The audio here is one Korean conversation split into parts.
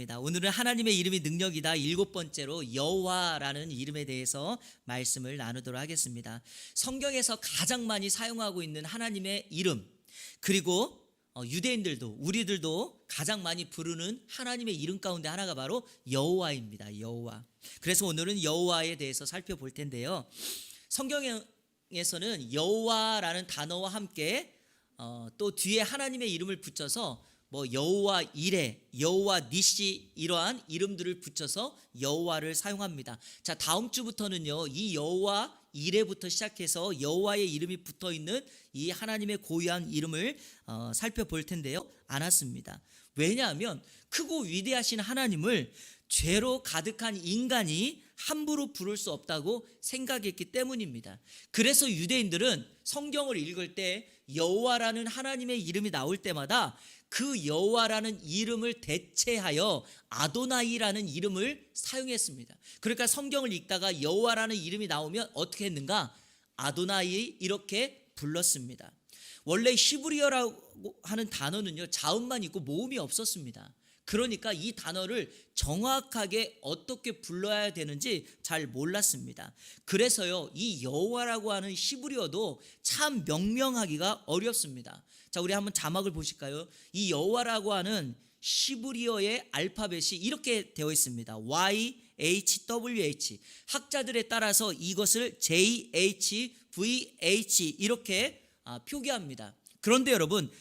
오늘은 하나님의 이름이 능력이다 7번째로 여호와라는 이름에 대해서 말씀을 나누도록 하겠습니다. 성경에서 가장 많이 사용하고 있는 하나님의 이름, 그리고 유대인들도 우리들도 가장 많이 부르는 하나님의 이름 가운데 하나가 바로 여호와입니다. 여호와. 그래서 오늘은 여호와에 대해서 살펴볼 텐데요. 성경에서는 여호와라는 단어와 함께 또 뒤에 하나님의 이름을 붙여서 여호와 이레, 여호와 니시 이러한 이름들을 붙여서 여호와를 사용합니다. 자, 다음 주부터는요, 이 여호와 이레부터 시작해서 여호와의 이름이 붙어 있는 이 하나님의 고유한 이름을 살펴볼 텐데요. 않았습니다. 왜냐하면 크고 위대하신 하나님을 죄로 가득한 인간이 함부로 부를 수 없다고 생각했기 때문입니다. 그래서 유대인들은 성경을 읽을 때 여호와라는 하나님의 이름이 나올 때마다 그 여호와라는 이름을 대체하여 아도나이라는 이름을 사용했습니다. 그러니까 성경을 읽다가 여호와라는 이름이 나오면 어떻게 했는가? 아도나이 이렇게 불렀습니다. 원래 히브리어라고 하는 단어는요, 자음만 있고 모음이 없었습니다. 그러니까 이 단어를 정확하게 어떻게 불러야 되는지 잘 몰랐습니다. 그래서요, 이 여호와라고 하는 히브리어도 참 명명하기가 어렵습니다. 자, 우리 한번 자막을 보실까요? 이 여호와라고 하는 히브리어의 알파벳이 이렇게 되어 있습니다. YHWH. 학자들에 따라서 이것을 JHVH 이렇게 표기합니다. 그런데 여러분,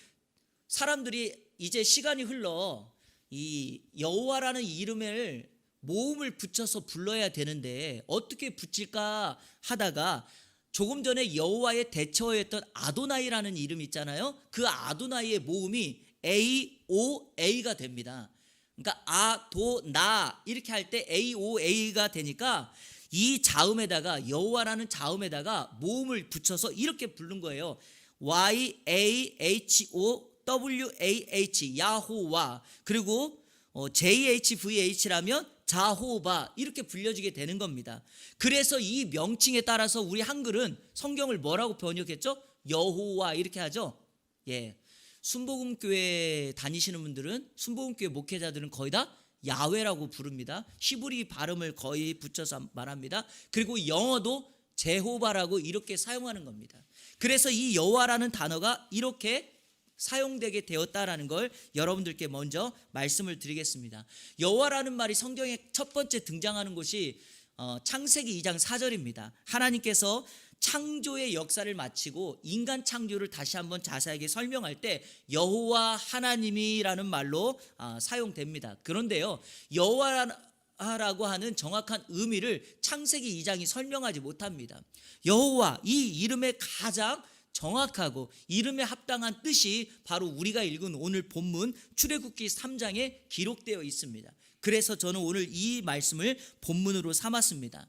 사람들이 이제 시간이 흘러 이 여호와라는 이름을 모음을 붙여서 불러야 되는데 어떻게 붙일까 하다가 조금 전에 여호와의 대처였던 아도나이라는 이름 있잖아요. 그 아도나이의 모음이 AOA가 됩니다. 그러니까 아도나 이렇게 할 때 AOA가 되니까 이 자음에다가 여호와라는 자음에다가 모음을 붙여서 이렇게 부른 거예요. YAHOWAH 야호와, 그리고 JHVH라면 자호바 이렇게 불려지게 되는 겁니다. 그래서 이 명칭에 따라서 우리 한글은 성경을 뭐라고 번역했죠? 여호와 이렇게 하죠. 예, 순복음교회 다니시는 분들은, 순복음교회 목회자들은 거의 다 야훼라고 부릅니다. 히브리 발음을 거의 붙여서 말합니다. 그리고 영어도 제호바라고 이렇게 사용하는 겁니다. 그래서 이 여호와라는 단어가 이렇게 사용되게 되었다라는 걸 여러분들께 먼저 말씀을 드리겠습니다. 여호와라는 말이 성경에 첫 번째 등장하는 곳이 창세기 2장 4절입니다. 하나님께서 창조의 역사를 마치고 인간 창조를 다시 한번 자세하게 설명할 때 여호와 하나님이라는 말로 사용됩니다. 그런데요, 여호와라고 하는 정확한 의미를 창세기 2장이 설명하지 못합니다. 여호와, 이 이름의 가장 정확하고 이름에 합당한 뜻이 바로 우리가 읽은 오늘 본문 출애굽기 3장에 기록되어 있습니다. 그래서 저는 오늘 이 말씀을 본문으로 삼았습니다.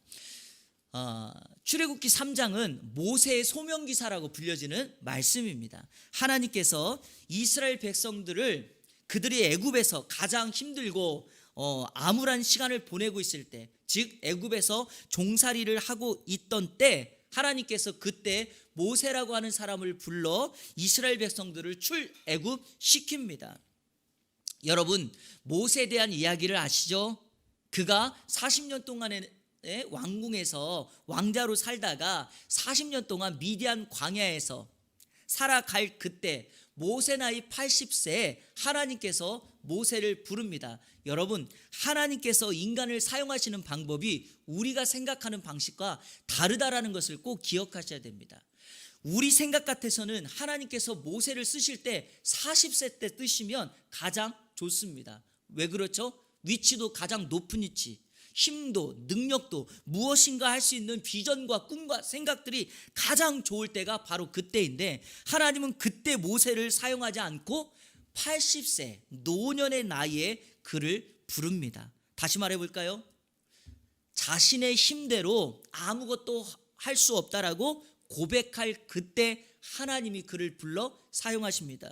출애굽기 3장은 모세의 소명기사라고 불려지는 말씀입니다. 하나님께서 이스라엘 백성들을 그들이 애굽에서 가장 힘들고 암울한 시간을 보내고 있을 때, 즉 애굽에서 종살이를 하고 있던 때 하나님께서 그때 모세라고 하는 사람을 불러 이스라엘 백성들을 출애굽 시킵니다. 여러분, 모세에 대한 이야기를 아시죠? 그가 40년 동안의 왕궁에서 왕자로 살다가 40년 동안 미디안 광야에서 살아갈 그때 모세 나이 80세에 하나님께서 모세를 부릅니다. 여러분, 하나님께서 인간을 사용하시는 방법이 우리가 생각하는 방식과 다르다라는 것을 꼭 기억하셔야 됩니다. 우리 생각 같아서는 하나님께서 모세를 쓰실 때 40세 때 쓰시면 가장 좋습니다. 왜 그렇죠? 위치도 가장 높은 위치, 힘도 능력도 무엇인가 할 수 있는 비전과 꿈과 생각들이 가장 좋을 때가 바로 그때인데, 하나님은 그때 모세를 사용하지 않고 80세 노년의 나이에 그를 부릅니다. 다시 말해볼까요? 자신의 힘대로 아무것도 할 수 없다라고 고백할 그때 하나님이 그를 불러 사용하십니다.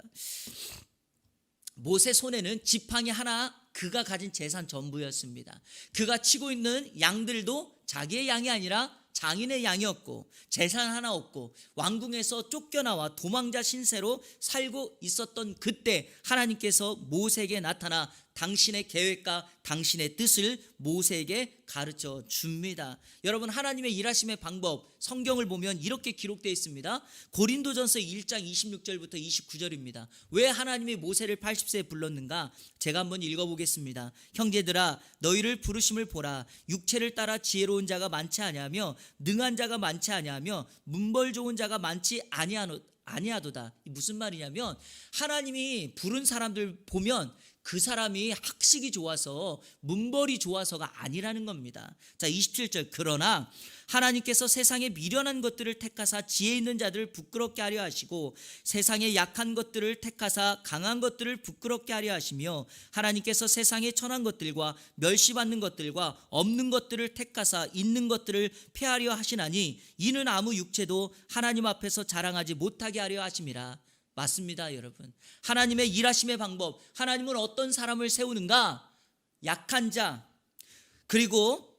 모세 손에는 지팡이 하나, 그가 가진 재산 전부였습니다. 그가 치고 있는 양들도 자기의 양이 아니라 장인의 양이었고, 재산 하나 없고 왕궁에서 쫓겨나와 도망자 신세로 살고 있었던 그때 하나님께서 모세에게 나타나 당신의 계획과 당신의 뜻을 모세에게 가르쳐 줍니다. 여러분, 하나님의 일하심의 방법 성경을 보면 이렇게 기록되어 있습니다. 고린도전서 1장 26절부터 29절입니다. 왜 하나님이 모세를 80세에 불렀는가? 제가 한번 읽어보겠습니다. 형제들아, 너희를 부르심을 보라. 육체를 따라 지혜로운 자가 많지 아니하며 능한 자가 많지 아니하며 문벌 좋은 자가 많지 아니하도다. 무슨 말이냐면 하나님이 부른 사람들 보면 그 사람이 학식이 좋아서 문벌이 좋아서가 아니라는 겁니다. 자, 27절. 그러나 하나님께서 세상에 미련한 것들을 택하사 지혜 있는 자들을 부끄럽게 하려 하시고 세상에 약한 것들을 택하사 강한 것들을 부끄럽게 하려 하시며 하나님께서 세상에 천한 것들과 멸시받는 것들과 없는 것들을 택하사 있는 것들을 폐하려 하시나니 이는 아무 육체도 하나님 앞에서 자랑하지 못하게 하려 하심이라. 맞습니다, 여러분. 하나님의 일하심의 방법, 하나님은 어떤 사람을 세우는가? 약한 자, 그리고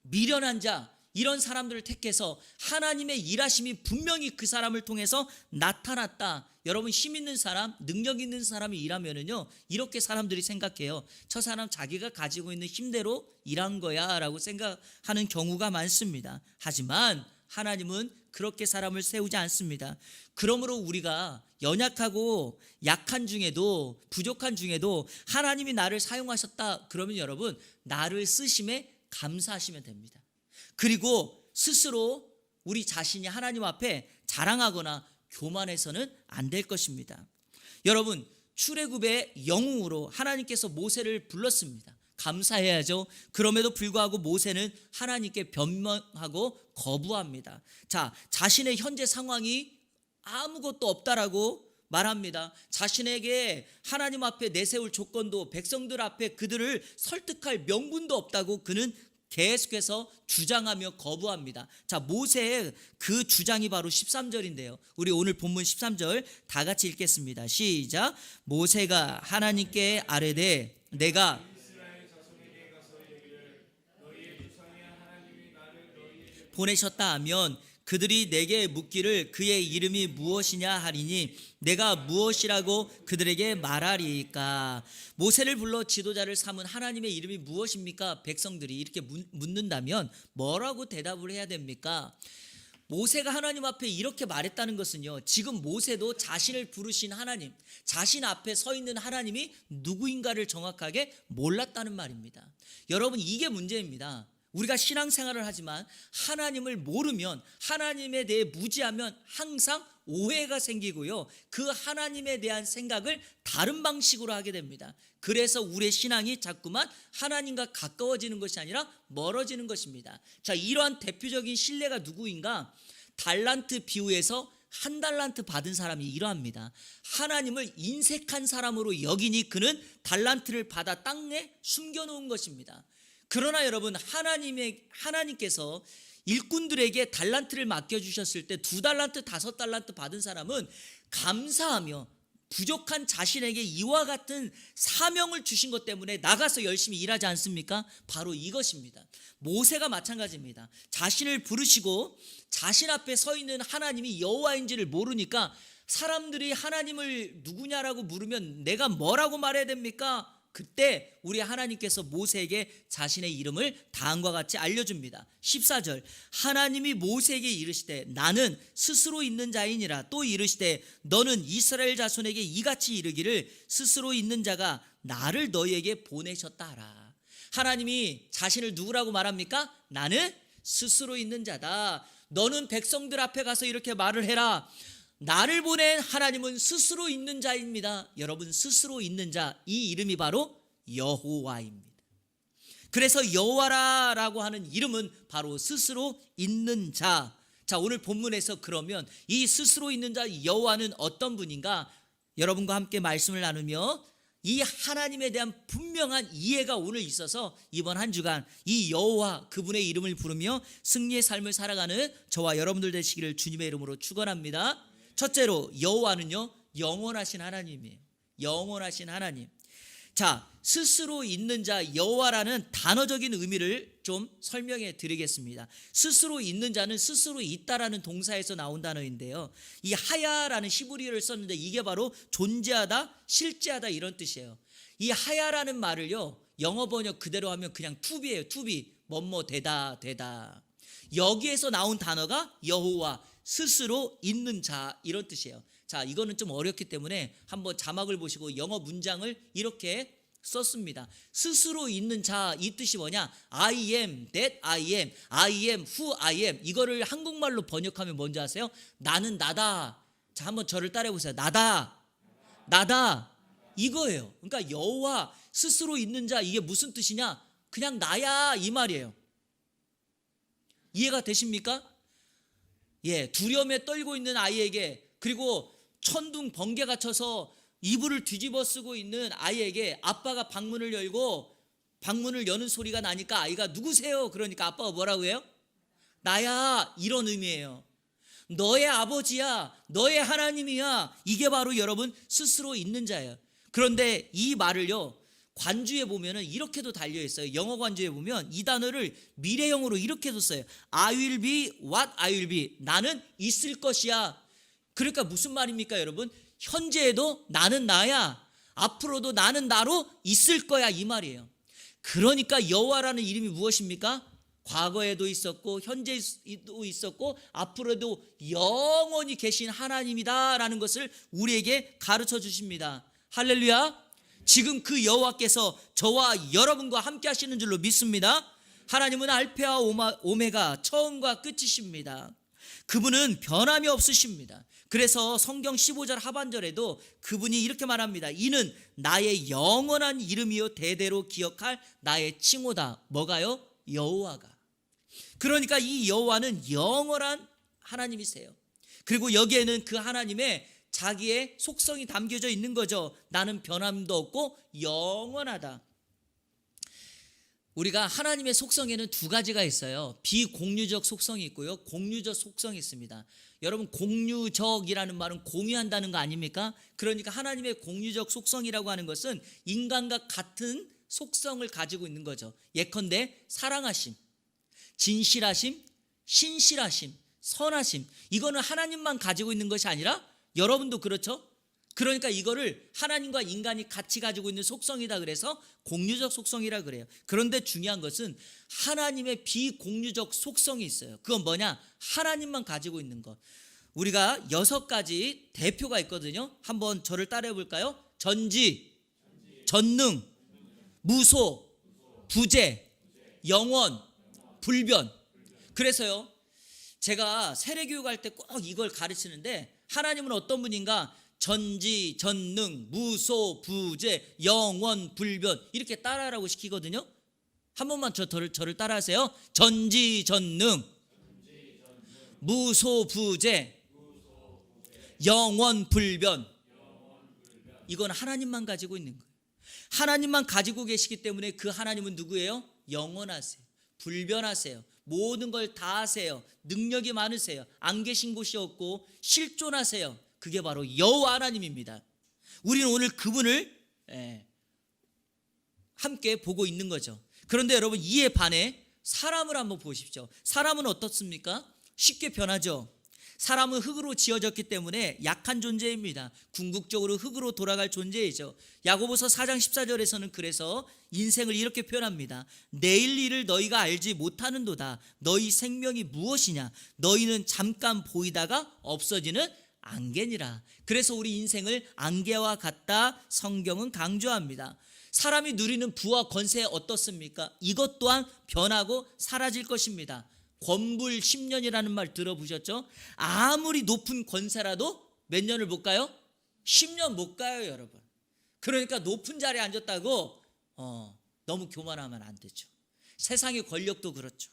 미련한 자, 이런 사람들을 택해서 하나님의 일하심이 분명히 그 사람을 통해서 나타났다. 여러분, 힘 있는 사람, 능력 있는 사람이 일하면은요, 이렇게 사람들이 생각해요. 저 사람 자기가 가지고 있는 힘대로 일한 거야 라고 생각하는 경우가 많습니다. 하지만 하나님은 그렇게 사람을 세우지 않습니다. 그러므로 우리가 연약하고 약한 중에도, 부족한 중에도 하나님이 나를 사용하셨다 그러면 여러분, 나를 쓰심에 감사하시면 됩니다. 그리고 스스로 우리 자신이 하나님 앞에 자랑하거나 교만해서는 안 될 것입니다. 여러분, 출애굽의 영웅으로 하나님께서 모세를 불렀습니다. 감사해야죠. 그럼에도 불구하고 모세는 하나님께 변명하고 거부합니다. 자, 자신의 현재 상황이 아무것도 없다라고 말합니다. 자신에게 하나님 앞에 내세울 조건도, 백성들 앞에 그들을 설득할 명분도 없다고 그는 계속해서 주장하며 거부합니다. 자, 모세의 그 주장이 바로 13절인데요. 우리 오늘 본문 13절 다 같이 읽겠습니다. 시작. 모세가 하나님께 아뢰되 내가 보내셨다 하면 그들이 내게 묻기를 그의 이름이 무엇이냐 하리니 내가 무엇이라고 그들에게 말하리까. 모세를 불러 지도자를 삼은 하나님의 이름이 무엇입니까? 백성들이 이렇게 묻는다면 뭐라고 대답을 해야 됩니까? 모세가 하나님 앞에 이렇게 말했다는 것은요, 지금 모세도 자신을 부르신 하나님, 자신 앞에 서 있는 하나님이 누구인가를 정확하게 몰랐다는 말입니다. 여러분, 이게 문제입니다. 우리가 신앙생활을 하지만 하나님을 모르면, 하나님에 대해 무지하면 항상 오해가 생기고요, 그 하나님에 대한 생각을 다른 방식으로 하게 됩니다. 그래서 우리의 신앙이 자꾸만 하나님과 가까워지는 것이 아니라 멀어지는 것입니다. 자, 이러한 대표적인 신뢰가 누구인가? 달란트 비유에서 한 달란트 받은 사람이 이러합니다. 하나님을 인색한 사람으로 여기니 그는 달란트를 받아 땅에 숨겨놓은 것입니다. 그러나 여러분, 하나님께서 일꾼들에게 달란트를 맡겨주셨을 때 2달란트, 5달란트 받은 사람은 감사하며 부족한 자신에게 이와 같은 사명을 주신 것 때문에 나가서 열심히 일하지 않습니까? 바로 이것입니다. 모세가 마찬가지입니다. 자신을 부르시고 자신 앞에 서 있는 하나님이 여호와인지를 모르니까 사람들이 하나님을 누구냐라고 물으면 내가 뭐라고 말해야 됩니까? 그때 우리 하나님께서 모세에게 자신의 이름을 다음과 같이 알려줍니다. 14절. 하나님이 모세에게 이르시되 나는 스스로 있는 자이니라. 또 이르시되 너는 이스라엘 자손에게 이같이 이르기를 스스로 있는 자가 나를 너희에게 보내셨다 하라. 하나님이 자신을 누구라고 말합니까? 나는 스스로 있는 자다. 너는 백성들 앞에 가서 이렇게 말을 해라. 나를 보낸 하나님은 스스로 있는 자입니다. 여러분, 스스로 있는 자, 이 이름이 바로 여호와입니다. 그래서 여호와라고 하는 이름은 바로 스스로 있는 자. 자, 오늘 본문에서 그러면 이 스스로 있는 자 여호와는 어떤 분인가? 여러분과 함께 말씀을 나누며 이 하나님에 대한 분명한 이해가 오늘 있어서 이번 한 주간 이 여호와, 그분의 이름을 부르며 승리의 삶을 살아가는 저와 여러분들 되시기를 주님의 이름으로 축원합니다. 첫째로 여호와는요, 영원하신 하나님이에요. 영원하신 하나님. 자, 스스로 있는 자 여호와라는 단어적인 의미를 좀 설명해 드리겠습니다. 스스로 있는 자는 스스로 있다라는 동사에서 나온 단어인데요. 이 하야라는 히브리어를 썼는데 이게 바로 존재하다, 실제하다 이런 뜻이에요. 이 하야라는 말을요, 영어 번역 그대로 하면 그냥 투비예요. 투비, 뭐뭐 되다. 여기에서 나온 단어가 여호와, 스스로 있는 자 이런 뜻이에요. 자, 이거는 좀 어렵기 때문에 한번 자막을 보시고 영어 문장을 이렇게 썼습니다. 스스로 있는 자, 이 뜻이 뭐냐? I am that I am, I am who I am. 이거를 한국말로 번역하면 뭔지 아세요? 나는 나다. 자, 한번 저를 따라해 보세요. 나다 이거예요. 그러니까 여호와 스스로 있는 자, 이게 무슨 뜻이냐? 그냥 나야 이 말이에요. 이해가 되십니까? 예, 두려움에 떨고 있는 아이에게, 그리고 천둥 번개가 쳐서 이불을 뒤집어 쓰고 있는 아이에게 아빠가 방문을 열고 방문을 여는 소리가 나니까 아이가 누구세요? 그러니까 아빠가 뭐라고 해요? 나야, 이런 의미예요. 너의 아버지야, 너의 하나님이야. 이게 바로 여러분 스스로 있는 자예요. 그런데 이 말을요, 관주에 보면은 이렇게도 달려 있어요. 영어 관주에 보면 이 단어를 미래형으로 이렇게도 써요. I will be what I will be. 나는 있을 것이야. 그러니까 무슨 말입니까, 여러분? 현재에도 나는 나야, 앞으로도 나는 나로 있을 거야, 이 말이에요. 그러니까 여호와라는 이름이 무엇입니까? 과거에도 있었고 현재도 있었고 앞으로도 영원히 계신 하나님이다라는 것을 우리에게 가르쳐 주십니다. 할렐루야. 지금 그 여호와께서 저와 여러분과 함께 하시는 줄로 믿습니다. 하나님은 알파와 오메가, 처음과 끝이십니다. 그분은 변함이 없으십니다. 그래서 성경 15절 하반절에도 그분이 이렇게 말합니다. 이는 나의 영원한 이름이요 대대로 기억할 나의 칭호다. 뭐가요? 여호와가. 그러니까 이 여호와는 영원한 하나님이세요. 그리고 여기에는 그 하나님의 자기의 속성이 담겨져 있는 거죠. 나는 변함도 없고 영원하다. 우리가 하나님의 속성에는 두 가지가 있어요. 비공유적 속성이 있고요, 공유적 속성이 있습니다. 여러분, 공유적이라는 말은 공유한다는 거 아닙니까? 그러니까 하나님의 공유적 속성이라고 하는 것은 인간과 같은 속성을 가지고 있는 거죠. 예컨대 사랑하심, 진실하심, 신실하심, 선하심. 이거는 하나님만 가지고 있는 것이 아니라 여러분도 그렇죠? 그러니까 이거를 하나님과 인간이 같이 가지고 있는 속성이다 그래서 공유적 속성이라 그래요. 그런데 중요한 것은 하나님의 비공유적 속성이 있어요. 그건 뭐냐? 하나님만 가지고 있는 것. 우리가 6가지 대표가 있거든요. 한번 저를 따라해 볼까요? 전지, 전능, 무소, 부재, 영원, 불변. 그래서요, 제가 세례교육할 때 꼭 이걸 가르치는데, 하나님은 어떤 분인가? 전지, 전능, 무소, 부재, 영원, 불변, 이렇게 따라하라고 시키거든요. 한 번만 저를 따라하세요. 전지, 전능, 무소, 부재, 영원, 불변. 이건 하나님만 가지고 있는 거예요. 하나님만 가지고 계시기 때문에 그 하나님은 누구예요? 영원하세요, 불변하세요, 모든 걸 다 하세요, 능력이 많으세요, 안 계신 곳이 없고 실존하세요. 그게 바로 여호와 하나님입니다. 우리는 오늘 그분을 함께 보고 있는 거죠. 그런데 여러분, 이에 반해 사람을 한번 보십시오. 사람은 어떻습니까? 쉽게 변하죠. 사람은 흑으로 지어졌기 때문에 약한 존재입니다. 궁극적으로 흑으로 돌아갈 존재이죠. 야고보서 4장 14절에서는 그래서 인생을 이렇게 표현합니다. 내일 일을 너희가 알지 못하는도다. 너희 생명이 무엇이냐? 너희는 잠깐 보이다가 없어지는 안개니라. 그래서 우리 인생을 안개와 같다 성경은 강조합니다. 사람이 누리는 부와 권세 어떻습니까? 이것 또한 변하고 사라질 것입니다. 권불 10년이라는 말 들어보셨죠? 아무리 높은 권세라도 몇 년을 못 가요? 10년 못 가요, 여러분. 그러니까 높은 자리에 앉았다고 너무 교만하면 안 되죠. 세상의 권력도 그렇죠.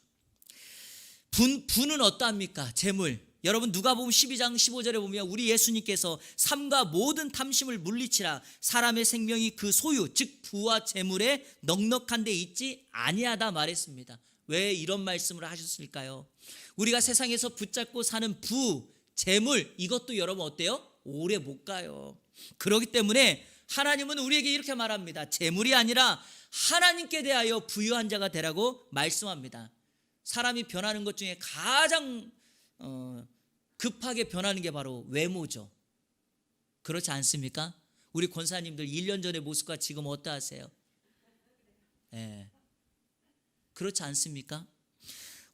부는 어떠합니까? 재물. 여러분, 누가복음 12장 15절에 보면 우리 예수님께서 삶과 모든 탐심을 물리치라. 사람의 생명이 그 소유, 즉 부와 재물에 넉넉한 데 있지 아니하다 말했습니다. 왜 이런 말씀을 하셨을까요? 우리가 세상에서 붙잡고 사는 부, 재물, 이것도 여러분 어때요? 오래 못 가요. 그렇기 때문에 하나님은 우리에게 이렇게 말합니다. 재물이 아니라 하나님께 대하여 부유한 자가 되라고 말씀합니다. 사람이 변하는 것 중에 가장 급하게 변하는 게 바로 외모죠. 그렇지 않습니까? 우리 권사님들 1년 전의 모습과 지금 어떠하세요? 네. 그렇지 않습니까?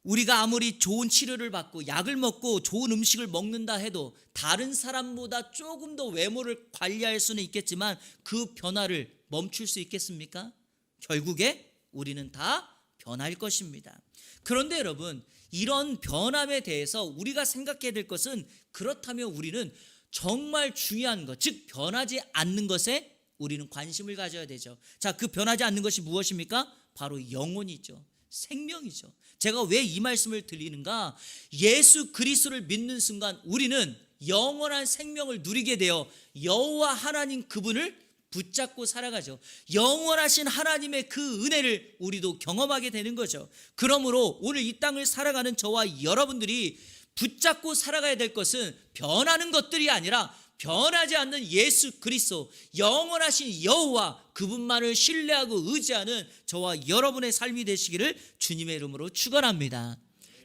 우리가 아무리 좋은 치료를 받고 약을 먹고 좋은 음식을 먹는다 해도 다른 사람보다 조금 더 외모를 관리할 수는 있겠지만 그 변화를 멈출 수 있겠습니까? 결국에 우리는 다 변할 것입니다. 그런데 여러분, 이런 변함에 대해서 우리가 생각해야 될 것은, 그렇다면 우리는 정말 중요한 것, 즉 변하지 않는 것에 우리는 관심을 가져야 되죠. 자, 그 변하지 않는 것이 무엇입니까? 바로 영혼이죠. 생명이죠. 제가 왜 이 말씀을 드리는가? 예수 그리스도를 믿는 순간 우리는 영원한 생명을 누리게 되어 여호와 하나님 그분을 붙잡고 살아가죠. 영원하신 하나님의 그 은혜를 우리도 경험하게 되는 거죠. 그러므로 오늘 이 땅을 살아가는 저와 여러분들이 붙잡고 살아가야 될 것은 변하는 것들이 아니라 변하지 않는 예수 그리스도, 영원하신 여호와 그분만을 신뢰하고 의지하는 저와 여러분의 삶이 되시기를 주님의 이름으로 축원합니다.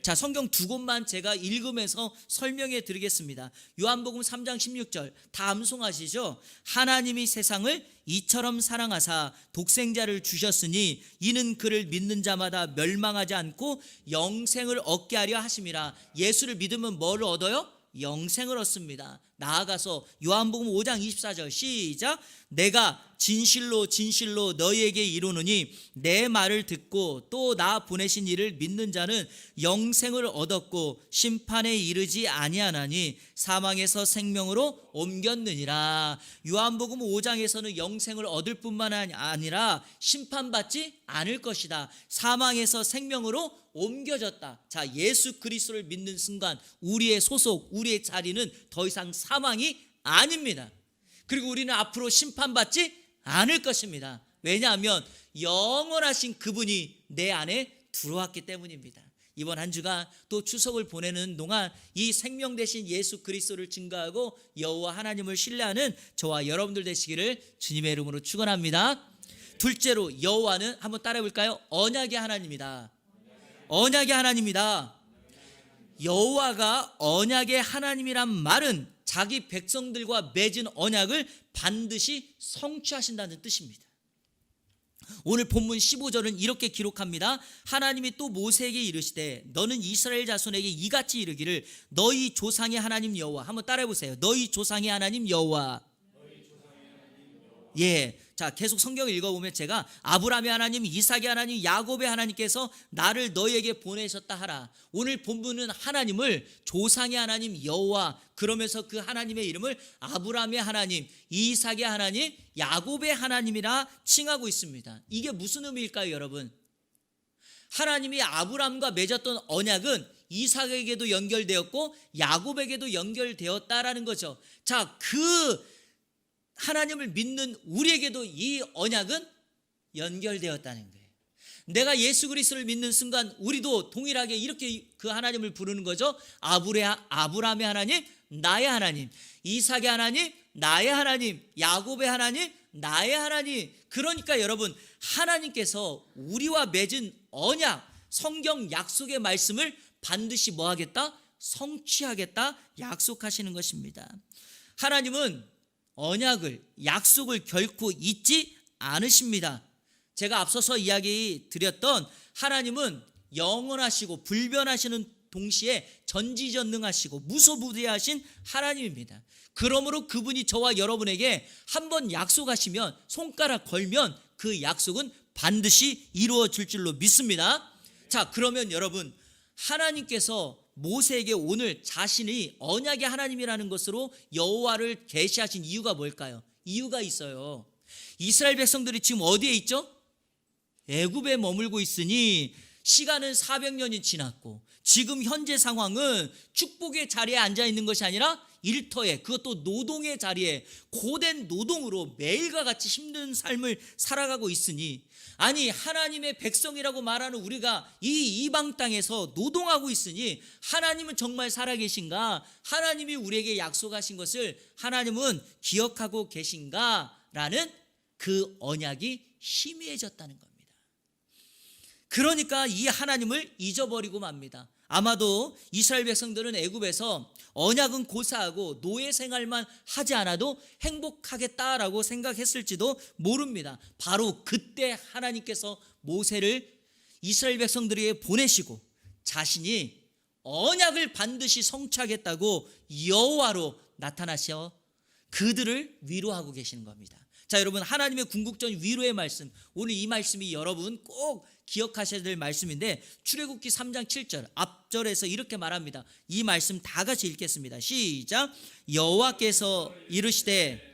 자, 성경 두 곳만 제가 읽으면서 설명해 드리겠습니다. 요한복음 3장 16절 다 암송하시죠? 하나님이 세상을 이처럼 사랑하사 독생자를 주셨으니 이는 그를 믿는 자마다 멸망하지 않고 영생을 얻게 하려 하심이라. 예수를 믿으면 뭐를 얻어요? 영생을 얻습니다. 나아가서 요한복음 5장 24절 시작. 내가 진실로 진실로 너희에게 이르노니 내 말을 듣고 또 나 보내신 이를 믿는 자는 영생을 얻었고 심판에 이르지 아니하나니 사망에서 생명으로 옮겼느니라. 요한복음 5장에서는 영생을 얻을 뿐만 아니라 심판받지 않을 것이다. 사망에서 생명으로 옮겨졌다. 자, 예수 그리스도를 믿는 순간 우리의 소속, 우리의 자리는 더 이상 사망이 아닙니다. 그리고 우리는 앞으로 심판받지 않을 것입니다. 왜냐하면 영원하신 그분이 내 안에 들어왔기 때문입니다. 이번 한 주간 또 추석을 보내는 동안 이 생명 되신 예수 그리스도를 증거하고 여호와 하나님을 신뢰하는 저와 여러분들 되시기를 주님의 이름으로 축원합니다. 둘째로 여호와는 한번 따라해 볼까요? 언약의 하나님이다. 언약의 하나님이다. 여호와가 언약의 하나님이란 말은 자기 백성들과 맺은 언약을 반드시 성취하신다는 뜻입니다. 오늘 본문 15절은 이렇게 기록합니다. 하나님이 또 모세에게 이르시되 너는 이스라엘 자손에게 이같이 이르기를 너희 조상의 하나님 여호와. 한번 따라해 보세요. 너희 조상의 하나님 여호와. 예. 자, 계속 성경을 읽어보면 제가 아브라함의 하나님, 이삭의 하나님, 야곱의 하나님께서 나를 너희에게 보내셨다 하라. 오늘 본문은 하나님을 조상의 하나님 여호와, 그러면서 그 하나님의 이름을 아브라함의 하나님, 이삭의 하나님, 야곱의 하나님이라 칭하고 있습니다. 이게 무슨 의미일까요, 여러분? 하나님이 아브라함과 맺었던 언약은 이삭에게도 연결되었고 야곱에게도 연결되었다라는 거죠. 자, 그 하나님을 믿는 우리에게도 이 언약은 연결되었다는 거예요. 내가 예수 그리스도를 믿는 순간 우리도 동일하게 이렇게 그 하나님을 부르는 거죠. 아브라함의 하나님, 나의 하나님, 이삭의 하나님, 나의 하나님, 야곱의 하나님, 나의 하나님. 그러니까 여러분, 하나님께서 우리와 맺은 언약, 성경 약속의 말씀을 반드시 뭐 하겠다? 성취하겠다 약속하시는 것입니다. 하나님은 언약을, 약속을 결코 잊지 않으십니다. 제가 앞서서 이야기 드렸던 하나님은 영원하시고 불변하시는 동시에 전지전능하시고 무소부재하신 하나님입니다. 그러므로 그분이 저와 여러분에게 한번 약속하시면, 손가락 걸면 그 약속은 반드시 이루어질 줄로 믿습니다. 자, 그러면 여러분, 하나님께서 모세에게 오늘 자신이 언약의 하나님이라는 것으로 여호와를 계시하신 이유가 뭘까요? 이유가 있어요. 이스라엘 백성들이 지금 어디에 있죠? 애굽에 머물고 있으니 시간은 400년이 지났고 지금 현재 상황은 축복의 자리에 앉아 있는 것이 아니라 일터에, 그것도 노동의 자리에 고된 노동으로 매일과 같이 힘든 삶을 살아가고 있으니, 아니 하나님의 백성이라고 말하는 우리가 이 이방 땅에서 노동하고 있으니 하나님은 정말 살아계신가? 하나님이 우리에게 약속하신 것을 하나님은 기억하고 계신가? 라는 그 언약이 희미해졌다는 겁니다. 그러니까 이 하나님을 잊어버리고 맙니다. 아마도 이스라엘 백성들은 애굽에서 언약은 고사하고 노예 생활만 하지 않아도 행복하겠다라고 생각했을지도 모릅니다. 바로 그때 하나님께서 모세를 이스라엘 백성들에게 보내시고 자신이 언약을 반드시 성취하겠다고 여호와로 나타나셔 그들을 위로하고 계시는 겁니다. 자, 여러분, 하나님의 궁극적인 위로의 말씀, 오늘 이 말씀이 여러분 꼭 기억하셔야 될 말씀인데, 출애굽기 3장 7절 앞절에서 이렇게 말합니다. 이 말씀 다 같이 읽겠습니다. 시작. 여호와께서 이르시되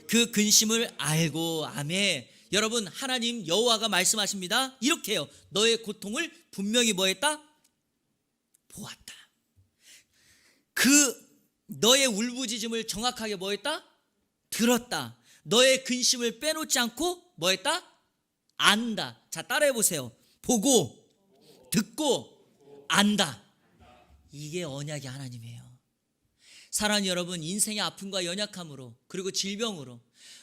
그 근심을 알고. 아멘. 여러분, 하나님 여호와가 말씀하십니다. 이렇게요. 너의 고통을 분명히 뭐했다? 보았다. 그 너의 울부짖음을 정확하게 뭐했다? 들었다. 너의 근심을 빼놓지 않고 뭐했다? 안다. 자, 따라해 보세요. 보고, 듣고, 안다. 이게 언약의 하나님이에요. 사랑하는 여러분, 인생의 아픔과 연약함으로 그리고 질병으로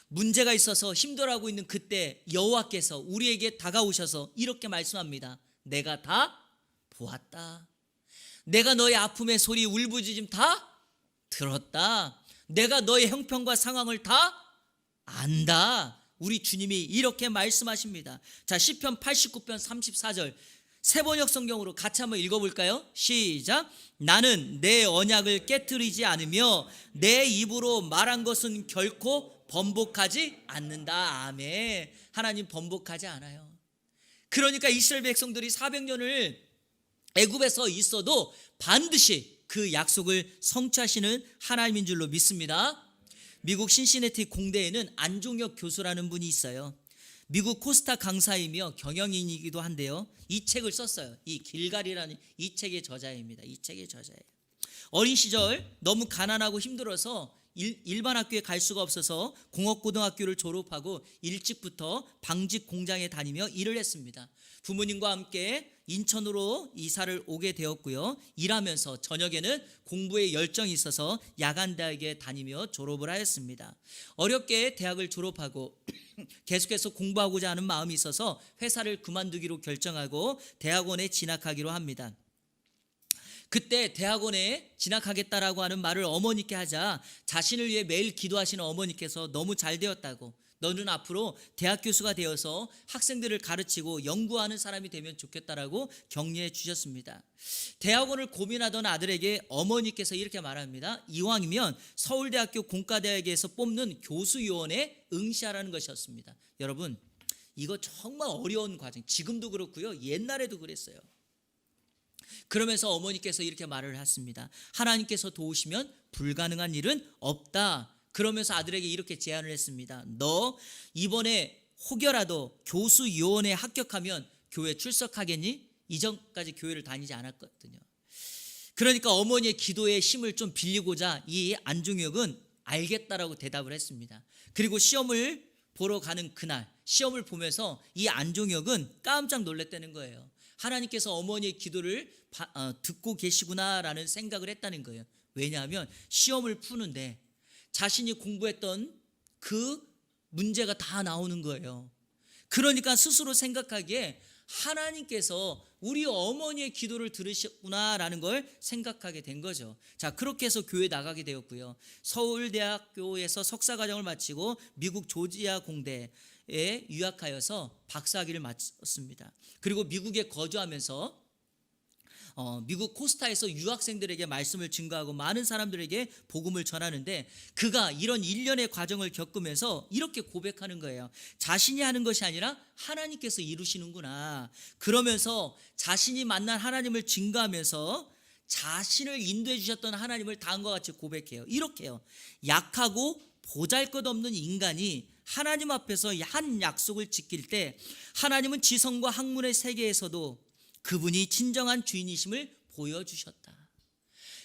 문제가 있어서 힘들어하고 있는 그때 여호와께서 우리에게 다가오셔서 이렇게 말씀합니다. 내가 다 보았다. 내가 너의 아픔의 소리, 울부짖음 다 들었다. 내가 너의 형편과 상황을 다 안다. 우리 주님이 이렇게 말씀하십니다. 자, 시편 89편 34절 세번역 성경으로 같이 한번 읽어볼까요? 시작. 나는 내 언약을 깨트리지 않으며 내 입으로 말한 것은 결코 번복하지 않는다. 아멘. 하나님 번복하지 않아요. 그러니까 이스라엘 백성들이 400년을 애굽에서 있어도 반드시 그 약속을 성취하시는 하나님인 줄로 믿습니다. 미국 신시내티 공대에는 안종혁 교수라는 분이 있어요. 미국 코스타 강사이며 경영인이기도 한데요. 이 책을 썼어요. 이 길갈이라는 이 책의 저자입니다. 이 책의 저자예요. 어린 시절 너무 가난하고 힘들어서 일반 학교에 갈 수가 없어서 공업고등학교를 졸업하고 일찍부터 방직 공장에 다니며 일을 했습니다. 부모님과 함께 인천으로 이사를 오게 되었고요. 일하면서 저녁에는 공부에 열정이 있어서 야간대학에 다니며 졸업을 하였습니다. 어렵게 대학을 졸업하고 계속해서 공부하고자 하는 마음이 있어서 회사를 그만두기로 결정하고 대학원에 진학하기로 합니다. 그때 대학원에 진학하겠다라고 하는 말을 어머니께 하자 자신을 위해 매일 기도하시는 어머니께서 너무 잘 되었다고, 너는 앞으로 대학 교수가 되어서 학생들을 가르치고 연구하는 사람이 되면 좋겠다라고 격려해 주셨습니다. 대학원을 고민하던 아들에게 어머니께서 이렇게 말합니다. 이왕이면 서울대학교 공과대학에서 뽑는 교수위원회에 응시하라는 것이었습니다. 여러분, 이거 정말 어려운 과정, 지금도 그렇고요, 옛날에도 그랬어요. 그러면서 어머니께서 이렇게 말을 했습니다. 하나님께서 도우시면 불가능한 일은 없다. 그러면서 아들에게 이렇게 제안을 했습니다. 너 이번에 혹여라도 교수위원회에 합격하면 교회 출석하겠니? 이전까지 교회를 다니지 않았거든요. 그러니까 어머니의 기도의 힘을 좀 빌리고자 이 안종혁은 알겠다라고 대답을 했습니다. 그리고 시험을 보러 가는 그날 시험을 보면서 이 안종혁은 깜짝 놀랐다는 거예요. 하나님께서 어머니의 기도를 듣고 계시구나라는 생각을 했다는 거예요. 왜냐하면 시험을 푸는데 자신이 공부했던 그 문제가 다 나오는 거예요. 그러니까 스스로 생각하기에 하나님께서 우리 어머니의 기도를 들으셨구나라는 걸 생각하게 된 거죠. 자, 그렇게 해서 교회 나가게 되었고요. 서울대학교에서 석사과정을 마치고 미국 조지아 공대에 유학하여서 박사학위를 마쳤습니다. 그리고 미국에 거주하면서 미국 코스타에서 유학생들에게 말씀을 증거하고 많은 사람들에게 복음을 전하는데, 그가 이런 일련의 과정을 겪으면서 이렇게 고백하는 거예요. 자신이 하는 것이 아니라 하나님께서 이루시는구나. 그러면서 자신이 만난 하나님을 증거하면서 자신을 인도해 주셨던 하나님을 다음과 같이 고백해요. 이렇게요. 약하고 보잘것없는 인간이 하나님 앞에서 한 약속을 지킬 때 하나님은 지성과 학문의 세계에서도 그분이 진정한 주인이심을 보여주셨다.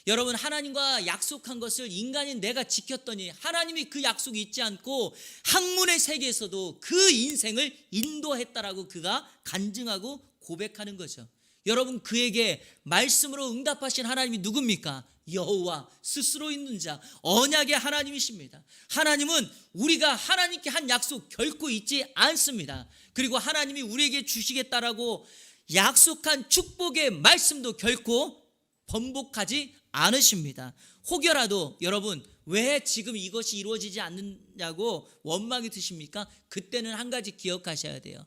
여러분, 하나님과 약속한 것을 인간인 내가 지켰더니 하나님이 그 약속이 있지 않고 학문의 세계에서도 그 인생을 인도했다라고 그가 간증하고 고백하는 거죠. 여러분, 그에게 말씀으로 응답하신 하나님이 누굽니까? 여호와 스스로 있는 자, 언약의 하나님이십니다. 하나님은 우리가 하나님께 한 약속 결코 잊지 않습니다. 그리고 하나님이 우리에게 주시겠다라고 약속한 축복의 말씀도 결코 번복하지 않으십니다. 혹여라도 여러분, 왜 지금 이것이 이루어지지 않느냐고 원망이 드십니까? 그때는 한 가지 기억하셔야 돼요.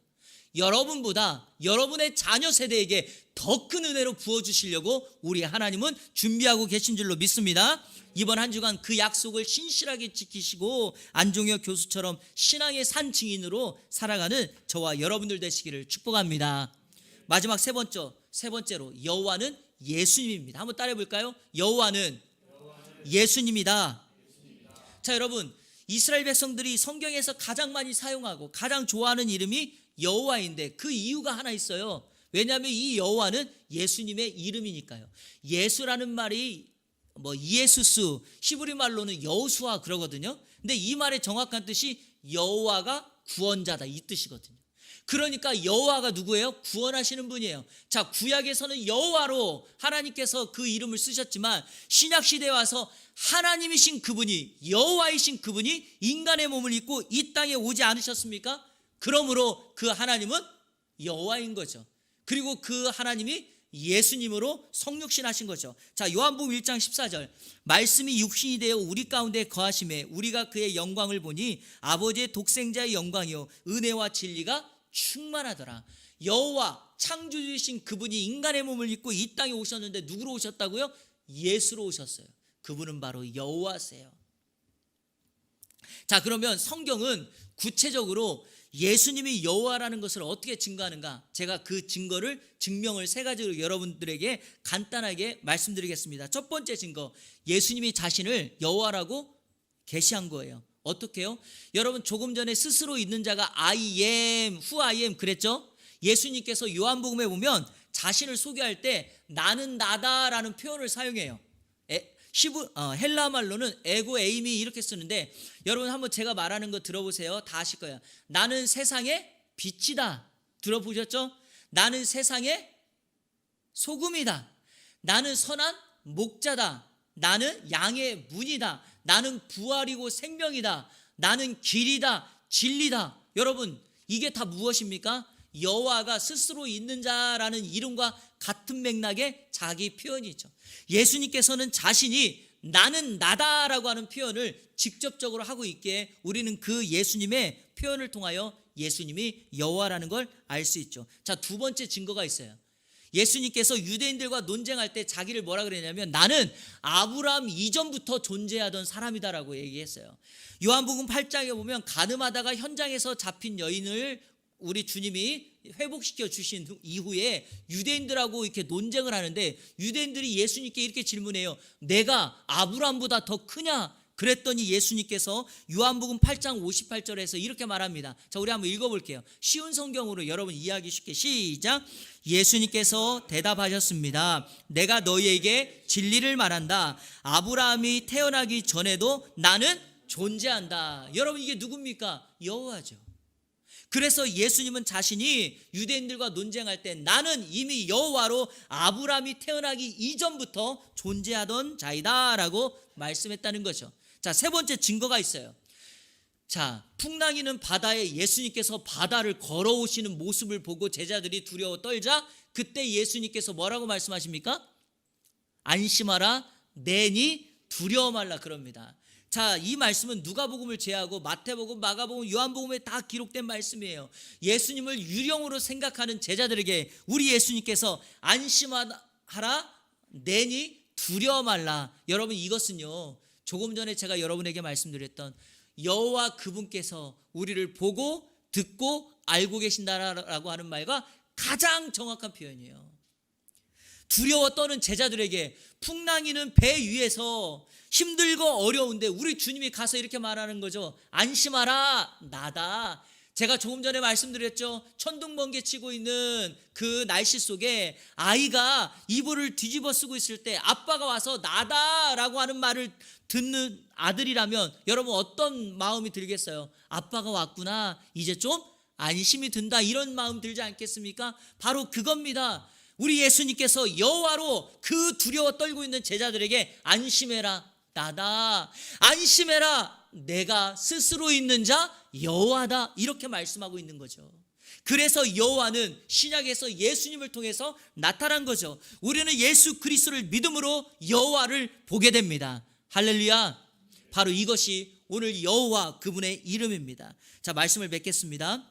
여러분보다 여러분의 자녀 세대에게 더 큰 은혜로 부어주시려고 우리 하나님은 준비하고 계신 줄로 믿습니다. 이번 한 주간 그 약속을 신실하게 지키시고 안종혁 교수처럼 신앙의 산 증인으로 살아가는 저와 여러분들 되시기를 축복합니다. 마지막 세 번째로 여호와는 예수님입니다. 한번 따라해 볼까요? 여호와는 예수님이다. 자, 여러분, 이스라엘 백성들이 성경에서 가장 많이 사용하고 가장 좋아하는 이름이 여호와인데 그 이유가 하나 있어요. 왜냐하면 이 여호와는 예수님의 이름이니까요. 예수라는 말이 이에수스, 히브리 말로는 여호수아 그러거든요. 근데 이 말의 정확한 뜻이 여호와가 구원자다, 이 뜻이거든요. 그러니까 여호와가 누구예요? 구원하시는 분이에요. 자, 구약에서는 여호와로 하나님께서 그 이름을 쓰셨지만 신약 시대에 와서 하나님이신 그분이, 여호와이신 그분이 인간의 몸을 입고 이 땅에 오지 않으셨습니까? 그러므로 그 하나님은 여호와인 거죠. 그리고 그 하나님이 예수님으로 성육신하신 거죠. 자, 요한복음 1장 14절, 말씀이 육신이 되어 우리 가운데 거하심에 우리가 그의 영광을 보니 아버지의 독생자의 영광이요 은혜와 진리가 충만하더라. 여호와 창조주이신 그분이 인간의 몸을 입고 이 땅에 오셨는데 누구로 오셨다고요? 예수로 오셨어요. 그분은 바로 여호와세요. 자, 그러면 성경은 구체적으로 예수님이 여호와라는 것을 어떻게 증거하는가? 제가 그 증명을 세 가지로 여러분들에게 간단하게 말씀드리겠습니다. 첫 번째 증거, 예수님이 자신을 여호와라고 계시한 거예요. 어떻게요? 여러분, 조금 전에 스스로 있는 자가 I am, who I am 그랬죠? 예수님께서 요한복음에 보면 자신을 소개할 때 나는 나다라는 표현을 사용해요. 헬라 말로는 에고 에이미 이렇게 쓰는데, 여러분 한번 제가 말하는 거 들어보세요. 다 아실 거예요. 나는 세상의 빛이다. 들어보셨죠? 나는 세상의 소금이다. 나는 선한 목자다. 나는 양의 문이다. 나는 부활이고 생명이다. 나는 길이다. 진리다. 여러분, 이게 다 무엇입니까? 여호와가 스스로 있는 자라는 이름과 같은 맥락의 자기 표현이죠. 예수님께서는 자신이 나는 나다라고 하는 표현을 직접적으로 하고 있기에 우리는 그 예수님의 표현을 통하여 예수님이 여호와라는 걸 알 수 있죠. 자, 두 번째 증거가 있어요. 예수님께서 유대인들과 논쟁할 때 자기를 뭐라 그랬냐면 나는 아브라함 이전부터 존재하던 사람이다라고 얘기했어요. 요한복음 8장에 보면 가늠하다가 현장에서 잡힌 여인을 우리 주님이 회복시켜 주신 이후에 유대인들하고 이렇게 논쟁을 하는데 유대인들이 예수님께 이렇게 질문해요. 내가 아브라함보다 더 크냐? 그랬더니 예수님께서 요한복음 8장 58절에서 이렇게 말합니다. 자, 우리 한번 읽어볼게요. 쉬운 성경으로 여러분 이해하기 쉽게 시작. 예수님께서 대답하셨습니다. 내가 너희에게 진리를 말한다. 아브라함이 태어나기 전에도 나는 존재한다. 여러분, 이게 누굽니까? 여호와죠. 그래서 예수님은 자신이 유대인들과 논쟁할 때 나는 이미 여호와로 아브라함이 태어나기 이전부터 존재하던 자이다 라고 말씀했다는 거죠. 자, 세 번째 증거가 있어요. 자, 풍랑이는 바다에 예수님께서 바다를 걸어오시는 모습을 보고 제자들이 두려워 떨자 그때 예수님께서 뭐라고 말씀하십니까? 안심하라, 내니 두려워 말라 그럽니다. 자, 이 말씀은 누가복음을 제외하고 마태복음, 마가복음, 요한복음에 다 기록된 말씀이에요. 예수님을 유령으로 생각하는 제자들에게 우리 예수님께서 안심하라, 내니 두려워 말라. 여러분, 이것은요, 조금 전에 제가 여러분에게 말씀드렸던 여호와 그분께서 우리를 보고 듣고 알고 계신다라고 하는 말과 가장 정확한 표현이에요. 두려워 떠는 제자들에게 풍랑이는 배 위에서 힘들고 어려운데 우리 주님이 가서 이렇게 말하는 거죠. 안심하라, 나다. 제가 조금 전에 말씀드렸죠. 천둥번개 치고 있는 그 날씨 속에 아이가 이불을 뒤집어 쓰고 있을 때 아빠가 와서 나다라고 하는 말을 듣는 아들이라면 여러분 어떤 마음이 들겠어요? 아빠가 왔구나, 이제 좀 안심이 든다, 이런 마음 들지 않겠습니까? 바로 그겁니다. 우리 예수님께서 여호와로 그 두려워 떨고 있는 제자들에게 안심해라, 나다. 안심해라, 내가 스스로 있는 자 여호와다. 이렇게 말씀하고 있는 거죠. 그래서 여호와는 신약에서 예수님을 통해서 나타난 거죠. 우리는 예수 그리스도를 믿음으로 여호와를 보게 됩니다. 할렐루야. 바로 이것이 오늘 여호와 그분의 이름입니다. 자, 말씀을 맺겠습니다.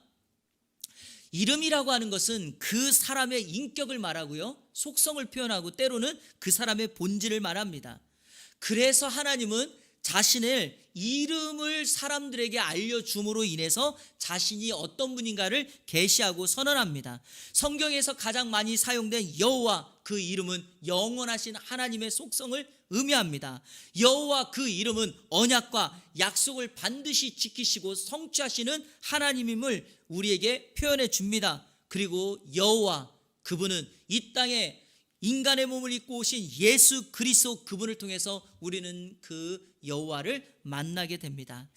이름이라고 하는 것은 그 사람의 인격을 말하고요, 속성을 표현하고 때로는 그 사람의 본질을 말합니다. 그래서 하나님은 자신의 이름을 사람들에게 알려줌으로 인해서 자신이 어떤 분인가를 계시하고 선언합니다. 성경에서 가장 많이 사용된 여호와, 그 이름은 영원하신 하나님의 속성을 의미합니다. 여호와 그 이름은 언약과 약속을 반드시 지키시고 성취하시는 하나님임을 우리에게 표현해 줍니다. 그리고 여호와, 그분은 이 땅에 인간의 몸을 입고 오신 예수 그리스도, 그분을 통해서 우리는 그 여호와를 만나게 됩니다.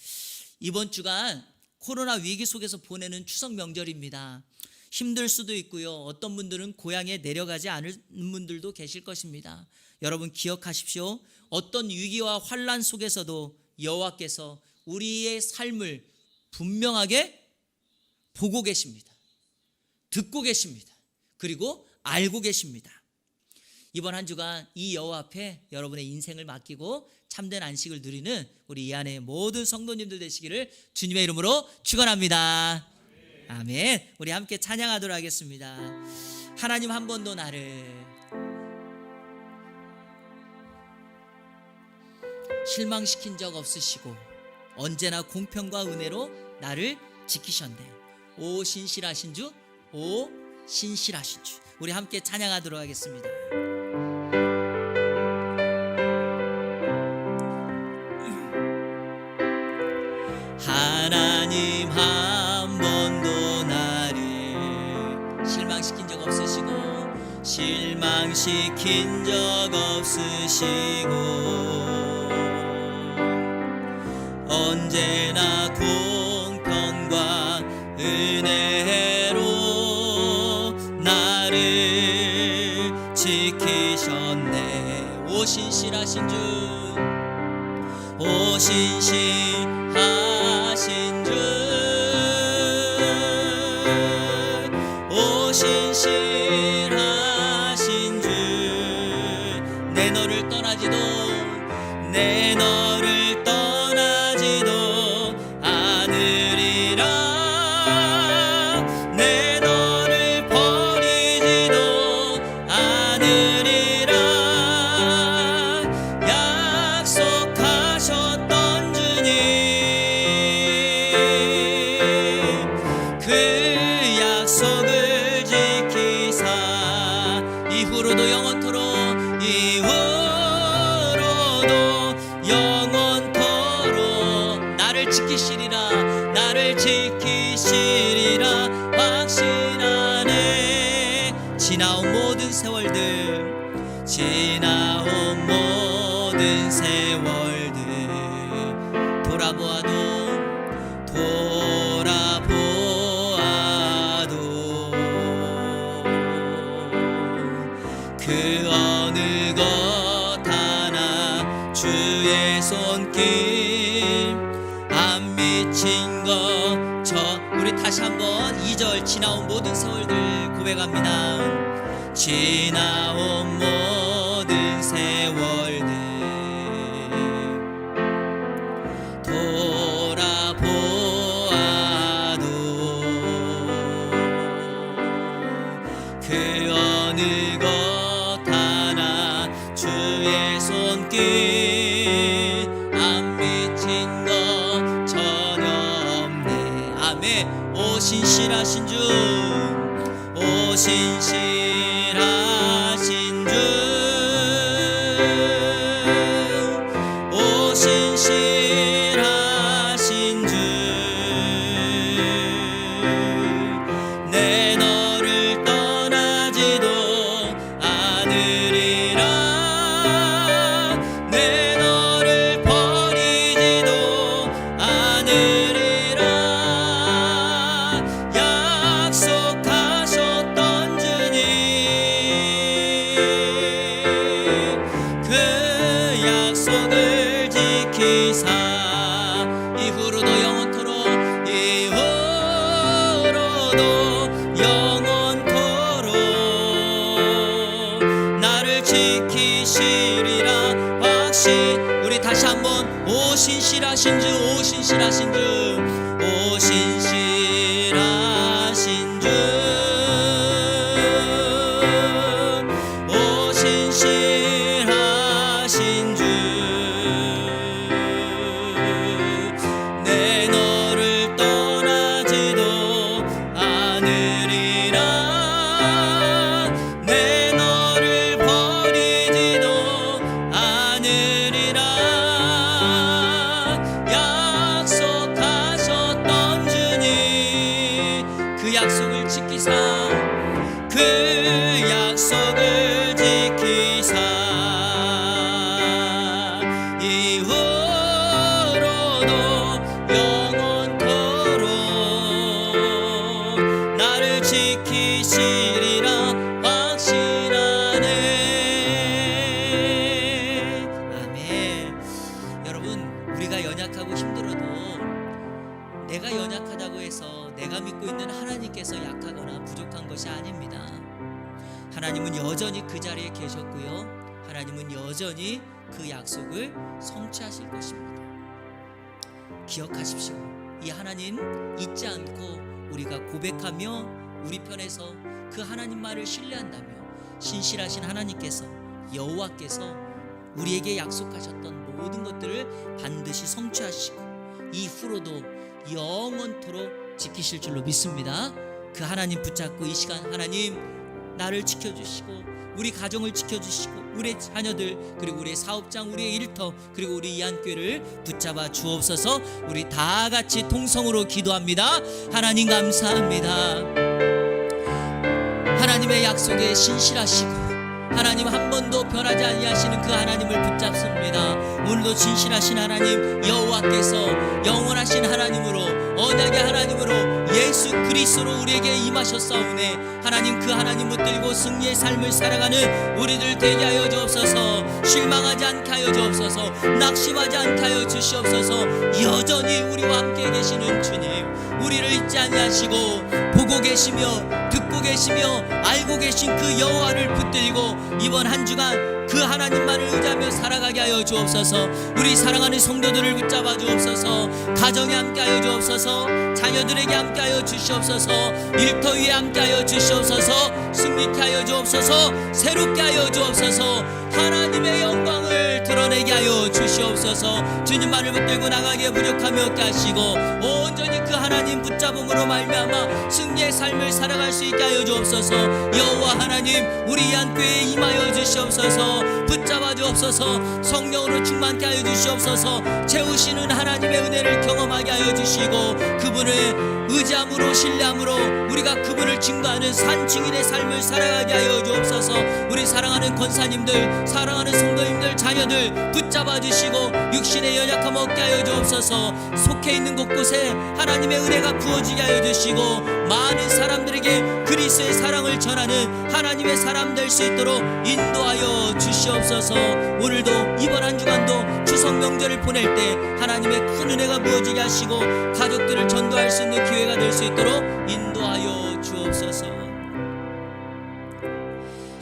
이번 주간 코로나 위기 속에서 보내는 추석 명절입니다. 힘들 수도 있고요, 어떤 분들은 고향에 내려가지 않을 분들도 계실 것입니다. 여러분 기억하십시오. 어떤 위기와 환난 속에서도 여호와께서 우리의 삶을 분명하게 보고 계십니다. 듣고 계십니다. 그리고 알고 계십니다. 이번 한 주간 이 여호와 앞에 여러분의 인생을 맡기고 참된 안식을 누리는 우리 이 안에 모든 성도님들 되시기를 주님의 이름으로 축원합니다. 아멘. 우리 함께 찬양하도록 하겠습니다. 하나님, 한 번도 나를 실망시킨 적 없으시고 언제나 공평과 은혜로 나를 지키셨네. 오 신실하신 주, 오 신실하신 주. 우리 함께 찬양하도록 하겠습니다. 하나님, 한 번도 나를 실망시킨 적 없으시고 실망시킨 적 없으시고 언제나 공평과 은혜로 나를 지키셨네. 오 신실하신 주, 오 신실하신 주, 오 신실하신 주, 내 너를 떠나지도, 내 너를 떠나지도 않으리라. 내 너를 버리지도 않으리라. 약속하셨던 주님, 그 약속을 지키사 이후로도 영원토록, 영원토록 나를 지키시리라, 나를 지키시리라 확신하네. 지나온 모든 세월들, 지나온 모든 세월들 돌아보아도 그 어느 것 하나 주의 손길 안 미친 것 우리 다시 한번 2절 지나온 모든 세월들 고백합니다. 지나온 모든 세월들 돌아보아도 그 어느 것 하나 주의 손길 안 미친 것 전혀 없네. 아멘. 오 신실하신 주, 오 신실하신 주, 오 신실하신 주, 내 너를 떠나지도 않으리라. 내 너를 버리지도 않으리라. 약속하셨던 주님, 영원토록 나를 지키시리라 확신. 우리 다시 한번 오 신실하신 주, 오 신실하신 주, 오 신실하신 주, 오 신실하신 주. 내 너를 떠나지도 않으리라, 내 너를 버리지도 않으리라. 약속하셨던 주님, 그 약속을 지키사, 그 약속을 지키사 이후로도 영원토록 나를 지키시리라 확신하네. 아멘. 여러분, 우리가 연약하고 힘들어도 내가 연약하다고 해서 내가 믿고 있는 하나님께서 약하거나 부족한 것이 아닙니다. 하나님은 여전히 그 자리에 계셨고요, 하나님은 여전히 그 약속을 성취하실 것입니다. 기억하십시오. 이 하나님 잊지 않고 우리가 고백하며 우리 편에서 그 하나님 말을 신뢰한다며 신실하신 하나님께서, 여호와께서 우리에게 약속하셨던 모든 것들을 반드시 성취하시고 이후로도 영원토록 지키실 줄로 믿습니다. 그 하나님 붙잡고 이 시간 하나님 나를 지켜주시고 우리 가정을 지켜주시고 우리 자녀들, 그리고 우리의 사업장, 우리의 일터, 그리고 우리 이한교회를 붙잡아 주옵소서. 우리 다 같이 통성으로 기도합니다. 하나님 감사합니다. 하나님의 약속에 신실하시고 하나님 한 번도 변하지 아니하시는 그 하나님을 붙잡습니다. 오늘도 진실하신 하나님 여호와께서 영원하신 하나님으로, 언약의 하나님으로 예수 그리스도로 우리에게 임하셨사오네. 하나님 그 하나님 붙들고 승리의 삶을 살아가는 우리들 되게 하여 주옵소서. 실망하지 않게 하여 주옵소서. 낙심하지 않게 하여 주시옵소서. 여전히 우리와 함께 계시는 주님, 우리를 잊지 아니하시고 보고 계시며 듣고 계시며 알고 계신 그 여호와를 붙들고 이번 한 주간 그 하나님만을 의지하며 살아가게 하여 주옵소서. 우리 사랑하는 성도들을 붙잡아 주옵소서. 가정에 함께하여 주옵소서. 자녀들에게 함께하여 주시옵소서. 일터 위에 함께하여 주시옵소서. 승리케 하여 주옵소서. 새롭게 하여 주옵소서. 하나님의 영광을 드러내게 하여 주시옵소서. 주님만을 붙들고 나가기에 부족함이 없게 하시고 온전히 그 하나님 붙잡음으로 말미암아 승리의 삶을 살아갈 수 있게 하여 주옵소서. 여호와 하나님, 우리 이한교회에 임하여 주시옵소서. 붙잡아 주옵소서. 성령으로 충만케 하여 주시옵소서. 채우시는 하나님의 은혜를 경험하게 하여 주시고 그분을 의지함으로 신뢰함으로 우리가 그분을 증거하는 산 증인의 삶을 살아가게 하여 주옵소서. 우리 사랑하는 권사님들, 사랑하는 성도님들, 자녀들 붙잡아 주시고 육신의 연약함 없게 하여 주옵소서. 속해 있는 곳곳에 하나님의 은혜가 부어지게 하여 주시고 많은 사람들에게 그리스도의 사랑을 전하는 하나님의 사람 될 수 있도록 인도하여 주시옵소서. 오늘도 이번 한 주간도 추석 명절을 보낼 때 하나님의 큰 은혜가 부어지게 하시고 가족들을 전도할 수 있는 기회가 될 수 있도록 인도하여 주옵소서.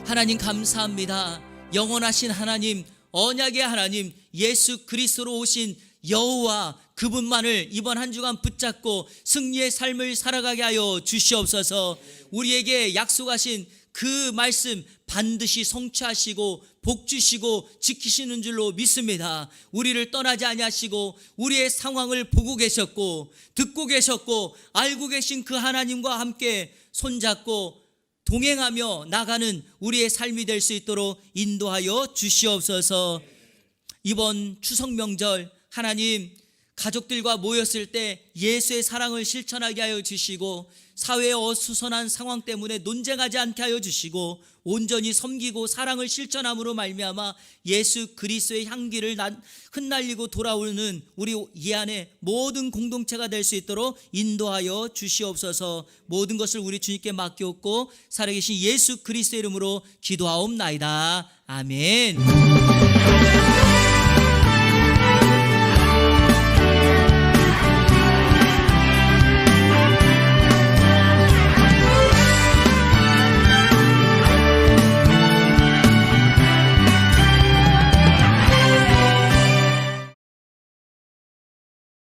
하나님 감사합니다. 영원하신 하나님, 언약의 하나님, 예수 그리스도로 오신 여호와 그분만을 이번 한 주간 붙잡고 승리의 삶을 살아가게 하여 주시옵소서. 우리에게 약속하신 그 말씀 반드시 성취하시고 복 주시고 지키시는 줄로 믿습니다. 우리를 떠나지 아니하시고 우리의 상황을 보고 계셨고 듣고 계셨고 알고 계신 그 하나님과 함께 손잡고 동행하며 나가는 우리의 삶이 될 수 있도록 인도하여 주시옵소서. 이번 추석 명절 하나님, 가족들과 모였을 때 예수의 사랑을 실천하게 하여 주시고 사회의 어수선한 상황 때문에 논쟁하지 않게 하여 주시고 온전히 섬기고 사랑을 실천함으로 말미암아 예수 그리스도의 향기를 흩날리고 돌아오는 우리 이 안에 모든 공동체가 될 수 있도록 인도하여 주시옵소서. 모든 것을 우리 주님께 맡기옵고 살아계신 예수 그리스도의 이름으로 기도하옵나이다. 아멘.